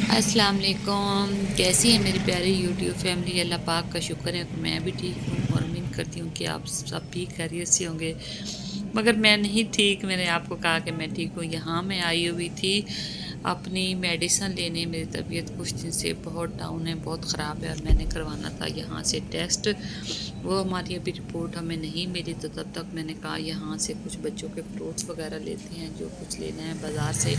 अस्सलाम वालेकुम। कैसी है मेरी प्यारी यूट्यूब फैमिली। अल्लाह पाक का शुक्र है कि मैं भी ठीक हूँ और उम्मीद करती हूँ कि आप सब भी खैरियत से होंगे। मगर मैं नहीं ठीक। मैंने आपको कहा कि मैं ठीक हूँ। यहाँ मैं आई हुई थी अपनी मेडिसिन लेने। मेरी तबीयत कुछ दिन से बहुत डाउन है, बहुत ख़राब है और मैंने करवाना था यहाँ से टेस्ट। वो हमारी अभी रिपोर्ट हमें नहीं मिली, तो तब तक मैंने कहा यहाँ से कुछ बच्चों के फ्रूट्स वगैरह लेते हैं, जो कुछ लेना है बाज़ार से।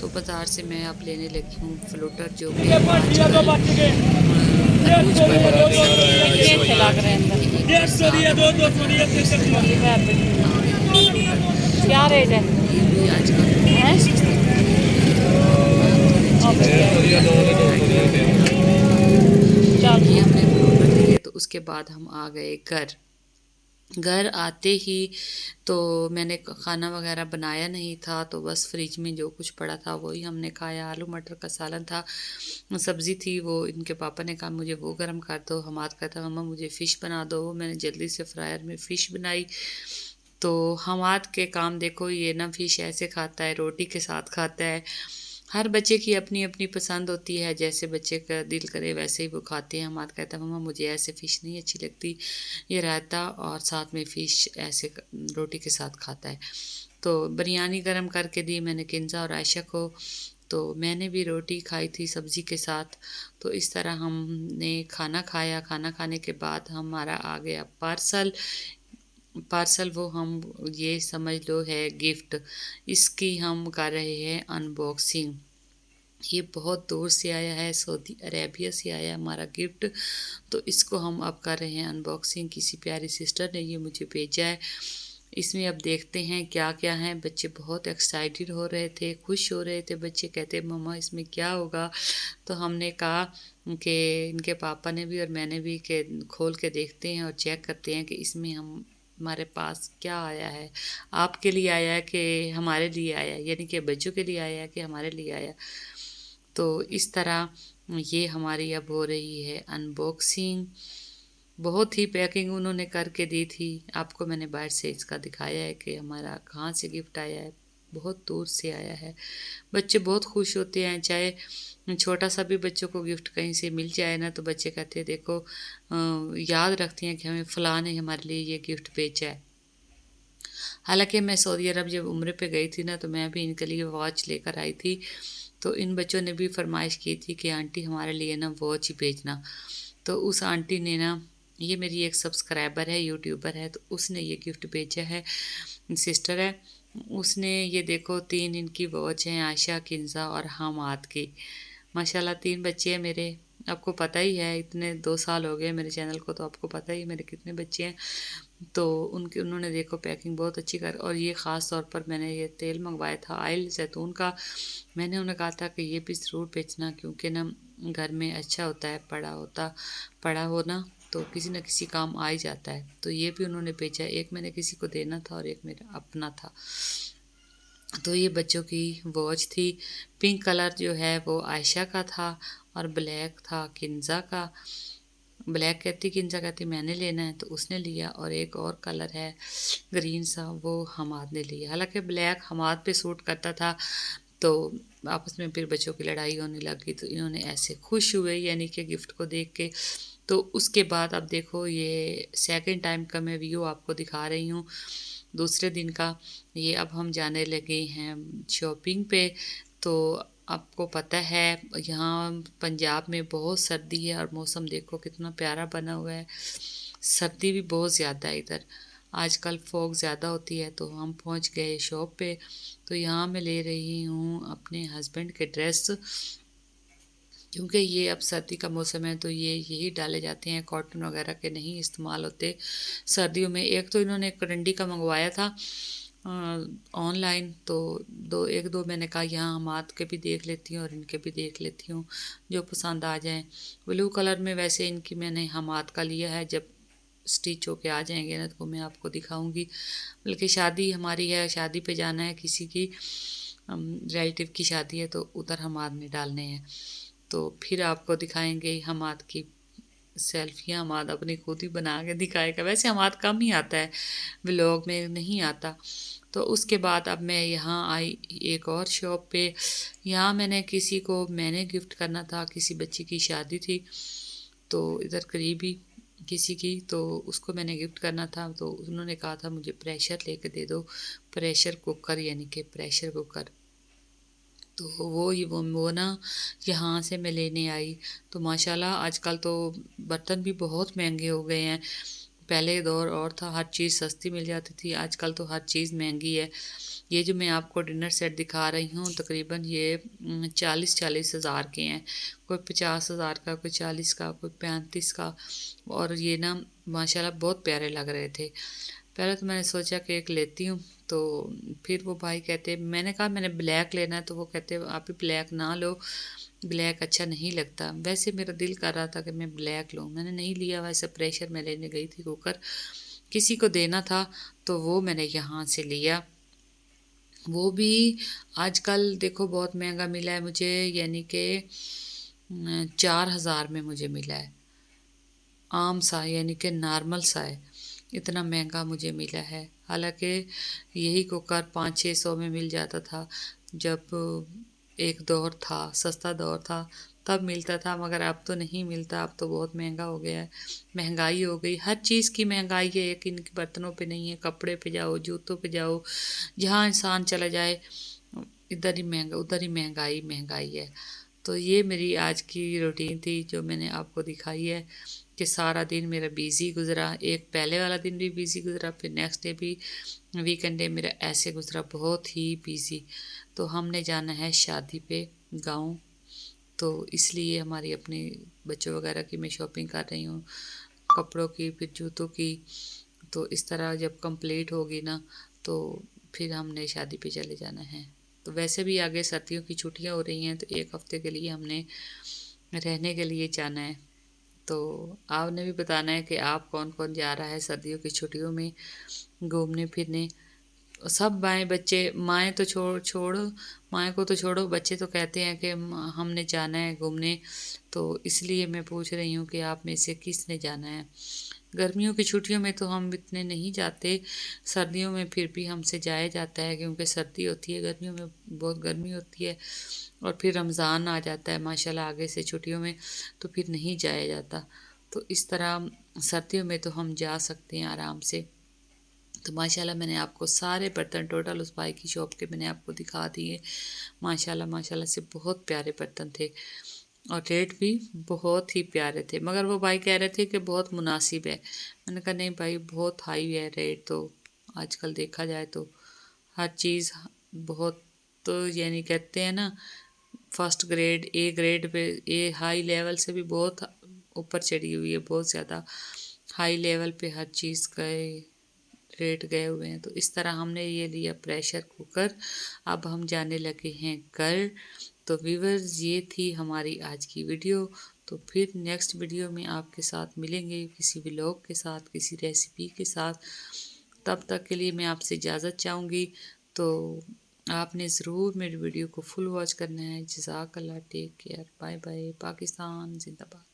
तो बाज़ार से मैं अब लेने लगी हूँ फ्लूटर, जो कि आजकल तरबूज बड़े सॉरी ये एक बरसात और ये फ्लूटर क्या तो रेट है? ये भी आजकल बहुत हैं? ही सस्ते मिल रहे हैं। तो मैं चेक कर रही थी कैसे क्या रेट है यहाँ पे। तो चल। ये हमने फ्लूटर लिए, तो उसके बाद हम आ गए घर। घर आते ही तो मैंने खाना वगैरह बनाया नहीं था, तो बस फ्रिज में जो कुछ पड़ा था वही हमने खाया। आलू मटर का सालन था, सब्ज़ी थी, वो इनके पापा ने कहा मुझे वो गर्म कर दो। हमाद कहता मम्मा मुझे फ़िश बना दो। मैंने जल्दी से फ्रायर में फ़िश बनाई। तो हमाद के काम देखो, ये ना फ़िश ऐसे खाता है, रोटी के साथ खाता है। हर बच्चे की अपनी अपनी पसंद होती है, जैसे बच्चे का दिल करे वैसे ही वो खाते हैं। हमाद कहता है मम्मा मुझे ऐसे फ़िश नहीं अच्छी लगती, ये रायता और साथ में फ़िश ऐसे रोटी के साथ खाता है। तो बिरयानी गरम करके दी मैंने किंजा और आयशा को। तो मैंने भी रोटी खाई थी सब्ज़ी के साथ। तो इस तरह हमने खाना खाया। खाना खाने के बाद हमारा आ गया पार्सल। पार्सल वो हम ये समझ लो है गिफ्ट। इसकी हम कर रहे हैं अनबॉक्सिंग। ये बहुत दूर से आया है, सऊदी अरेबिया से आया हमारा गिफ्ट। तो इसको हम अब कर रहे हैं अनबॉक्सिंग। किसी प्यारी सिस्टर ने ये मुझे भेजा है। इसमें अब देखते हैं क्या क्या है। बच्चे बहुत एक्साइटेड हो रहे थे, खुश हो रहे थे। बच्चे कहते मम्मा इसमें क्या होगा। तो हमने कहा कि इनके पापा ने भी और मैंने भी कि खोल के देखते हैं और चेक करते हैं कि इसमें हम हमारे पास क्या आया है। आपके लिए आया है कि हमारे लिए आया है, यानी कि बच्चों के लिए आया है कि हमारे लिए आया। तो इस तरह ये हमारी अब हो रही है अनबॉक्सिंग। बहुत ही पैकिंग उन्होंने करके दी थी। आपको मैंने बाहर से इसका दिखाया है कि हमारा कहाँ से गिफ्ट आया है। बहुत दूर से आया है। बच्चे बहुत खुश होते हैं, चाहे छोटा सा भी बच्चों को गिफ्ट कहीं से मिल जाए ना, तो बच्चे कहते हैं देखो याद रखती हैं कि हमें फ़लाँ ने हमारे लिए ये गिफ्ट भेजा है। हालांकि मैं सऊदी अरब जब उम्र पे गई थी ना, तो मैं भी इनके लिए वॉच लेकर आई थी। तो इन बच्चों ने भी फरमाइश की थी कि आंटी हमारे लिए ना वॉच ही भेजना। तो उस आंटी ने ना, ये मेरी एक सब्सक्राइबर है, यूट्यूबर है, तो उसने ये गिफ्ट भेजा है। सिस्टर है, उसने ये देखो 3 इनकी वॉच हैं, आयशा, किंजा और हमाद की। माशाल्लाह 3 बच्चे हैं मेरे। आपको पता ही है, इतने 2 साल हो गए मेरे चैनल को, तो आपको पता ही मेरे कितने बच्चे हैं। तो उनके उन्होंने देखो पैकिंग बहुत अच्छी कर, और ये ख़ास तौर पर मैंने ये तेल मंगवाया था ऑयल ज़ैतून का। मैंने उन्हें कहा था कि ये भी ज़रूर बेचना, क्योंकि ना घर में अच्छा होता है, पड़ा हो ना, तो किसी न किसी काम आ ही जाता है। तो ये भी उन्होंने बेचा। एक मैंने किसी को देना था और एक मेरा अपना था। तो ये बच्चों की वॉच थी। पिंक कलर जो है वो आयशा का था और ब्लैक था किंजा का। ब्लैक कहती, किंजा कहती मैंने लेना है, तो उसने लिया। और एक और कलर है ग्रीन सा, वो हमाद ने लिया। हालांकि ब्लैक हमाद पे सूट करता था। तो आपस में फिर बच्चों की लड़ाई होने लगी, तो इन्होंने ऐसे खुश हुए यानी कि गिफ्ट को देख के। तो उसके बाद अब देखो ये सेकंड टाइम का मैं व्यू आपको दिखा रही हूँ, दूसरे दिन का। ये अब हम जाने लगे हैं शॉपिंग पे। तो आपको पता है यहाँ पंजाब में बहुत सर्दी है और मौसम देखो कितना प्यारा बना हुआ है। सर्दी भी बहुत ज़्यादा है इधर। आजकल फॉग ज़्यादा होती है। तो हम पहुँच गए शॉप पे। तो यहाँ मैं ले रही हूँ अपने हस्बैंड के ड्रेस, क्योंकि ये अब सर्दी का मौसम है, तो ये यही डाले जाते हैं, कॉटन वगैरह के नहीं इस्तेमाल होते सर्दियों में। एक तो इन्होंने करंडी का मंगवाया था ऑनलाइन, तो एक दो मैंने कहा यहाँ हमाद के भी देख लेती हूँ और इनके भी देख लेती हूँ, जो पसंद आ जाए। ब्लू कलर में वैसे इनकी मैंने हमाद का लिया है, जब स्टिच होके आ जाएंगे ना तो मैं आपको दिखाऊंगी। बल्कि शादी हमारी है, शादी पे जाना है किसी की, रिलेटिव की शादी है, तो उधर हमाद ने डालने हैं। तो फिर आपको दिखाएंगे हमाद की सेल्फियाँ हमाद अपनी खुद ही बना के दिखाएगा। वैसे हमाद कम ही आता है, व्लॉग में नहीं आता। तो उसके बाद अब मैं यहाँ आई एक और शॉप पे। यहाँ मैंने गिफ्ट करना था, किसी बच्ची की शादी थी, तो इधर करीबी किसी की, तो उसको मैंने गिफ्ट करना था। तो उन्होंने कहा था मुझे प्रेशर लेके दे दो, प्रेशर कुकर, यानी कि प्रेशर कुकर। तो वो ना यहाँ से मैं लेने आई। तो माशाल्लाह आजकल तो बर्तन भी बहुत महंगे हो गए हैं। पहले दौर और था, हर चीज़ सस्ती मिल जाती थी, आजकल तो हर चीज़ महंगी है। ये जो मैं आपको डिनर सेट दिखा रही हूँ, तकरीबन ये 40 हज़ार के हैं। कोई 50 हज़ार का, कोई 40 का, कोई 35 का। और ये ना माशाल्लाह बहुत प्यारे लग रहे थे। पहले तो मैंने सोचा कि एक लेती हूँ, तो फिर वो भाई कहते, मैंने कहा मैंने ब्लैक लेना है, तो वो कहते आप ही ब्लैक ना लो, ब्लैक अच्छा नहीं लगता। वैसे मेरा दिल कर रहा था कि मैं ब्लैक लूँ, मैंने नहीं लिया। वैसे प्रेशर मैं लेने गई थी कुकर, किसी को देना था, तो वो मैंने यहाँ से लिया। वो भी आजकल देखो बहुत महंगा मिला है मुझे, यानी कि 4 हज़ार में मुझे मिला है। आम सा, यानी कि नॉर्मल सा है, इतना महंगा मुझे मिला है। हालांकि यही कुकर 500-600 में मिल जाता था, जब एक दौर था, सस्ता दौर था, तब मिलता था, मगर अब तो नहीं मिलता। अब तो बहुत महंगा हो गया है, महंगाई हो गई, हर चीज़ की महंगाई है। एक इनके बर्तनों पे नहीं है, कपड़े पे जाओ, जूतों पे जाओ, जहाँ इंसान चला जाए इधर ही महंगा, उधर ही महंगाई महंगाई है। तो ये मेरी आज की रूटीन थी जो मैंने आपको दिखाई है, कि सारा दिन मेरा बिज़ी गुज़रा। एक पहले वाला दिन भी बिज़ी गुज़रा, फिर नेक्स्ट डे भी, वीकेंड डे मेरा ऐसे गुज़रा, बहुत ही बिज़ी। तो हमने जाना है शादी पे गाँव, तो इसलिए हमारी अपनी बच्चों वगैरह की मैं शॉपिंग कर रही हूँ, कपड़ों की, फिर जूतों की। तो इस तरह जब कंप्लीट होगी ना, तो फिर हमने शादी पे चले जाना है। तो वैसे भी आगे सर्दियों की छुट्टियां हो रही हैं, तो एक हफ्ते के लिए हमने रहने के लिए जाना है। तो आपने भी बताना है कि आप कौन कौन जा रहा है सर्दियों की छुट्टियों में घूमने फिरने। सब माएँ बच्चे, माएँ तो छोड़ो, माएँ को तो छोड़ो, बच्चे तो कहते हैं कि हमने जाना है घूमने। तो इसलिए मैं पूछ रही हूँ कि आप में से किसने जाना है। गर्मियों की छुट्टियों में तो हम इतने नहीं जाते, सर्दियों में फिर भी हमसे जाया जाता है, क्योंकि सर्दी होती है, गर्मियों में बहुत गर्मी होती है, और फिर रमज़ान आ जाता है माशाल्लाह आगे से छुट्टियों में, तो फिर नहीं जाया जाता। तो इस तरह सर्दियों में तो हम जा सकते हैं आराम से। तो माशाल्लाह मैंने आपको सारे बर्तन टोटल उस भाई की शॉप के मैंने आपको दिखा दिए। माशाल्लाह माशाल्लाह से बहुत प्यारे बर्तन थे, और रेट भी बहुत ही प्यारे थे, मगर वो भाई कह रहे थे कि बहुत मुनासिब है। मैंने कहा नहीं भाई, बहुत हाई है रेट तो। आजकल देखा जाए तो हर चीज़ बहुत, तो यानी कहते हैं ना, first grade, A grade pay, A high level से भी बहुत ऊपर चढ़ी हुई है, बहुत ज़्यादा हाई लेवल पे हर चीज़ गए, रेट गए हुए हैं। तो इस तरह हमने ये लिया प्रेशर कुकर। अब हम जाने लगे हैं घर। तो व्यूअर्स, ये थी हमारी आज की वीडियो। तो फिर नेक्स्ट वीडियो में आपके साथ मिलेंगे, किसी व्लॉग के साथ, किसी रेसिपी के साथ। तब तक के लिए मैं आपसे इजाज़त चाहूँगी। तो आपने ज़रूर मेरी वीडियो को फुल वॉच करना है। जज़ाकल्लाह, take care, bye bye, Pakistan जिंदाबाद।